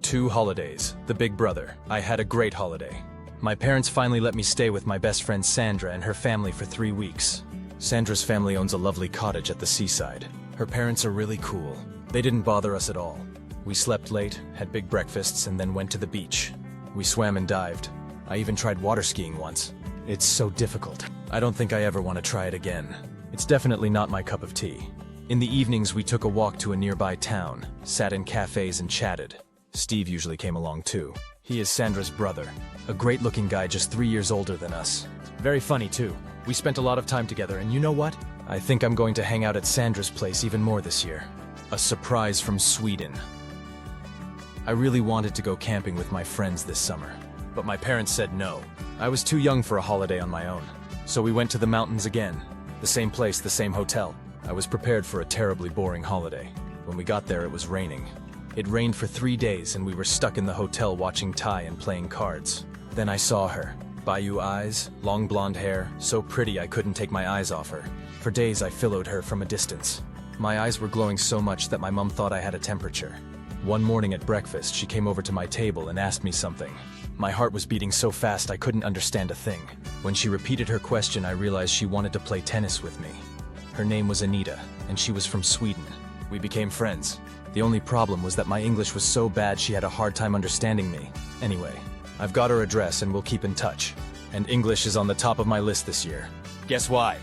2 holidays, the big brother. I had a great holiday. My parents finally let me stay with my best friend Sandra and her family for 3 weeks. Sandra's family owns a lovely cottage at the seaside. Her parents are really cool. They didn't bother us at all. We slept late, had big breakfasts, and then went to the beach. We swam and dived. I even tried water skiing once. It's so difficult. I don't think I ever want to try it again. It's definitely not my cup of tea. In the evenings, we took a walk to a nearby town, sat in cafes and chatted. Steve usually came along too. He is Sandra's brother, a great-looking guy just 3 years older than us. Very funny too. We spent a lot of time together, and you know what? I think I'm going to hang out at Sandra's place even more this year. A surprise from Sweden. I really wanted to go camping with my friends this summer, but my parents said no. I was too young for a holiday on my own. So we went to the mountains again. The same place, the same hotel. I was prepared for a terribly boring holiday. When we got there, it was raining. It rained for 3 days, and we were stuck in the hotel watching Thai and playing cards. Then I saw her. Bayou eyes, long blonde hair, so pretty I couldn't take my eyes off her. For days I followed her from a distance. My eyes were glowing so much that my mom thought I had a temperature. One morning at breakfast, she came over to my table and asked me something. My heart was beating so fast I couldn't understand a thing. When she repeated her question, I realized she wanted to play tennis with me. Her name was Anita, and she was from Sweden. We became friends. The only problem was that my English was so bad she had a hard time understanding me. Anyway, I've got her address and we'll keep in touch. And English is on the top of my list this year. Guess why?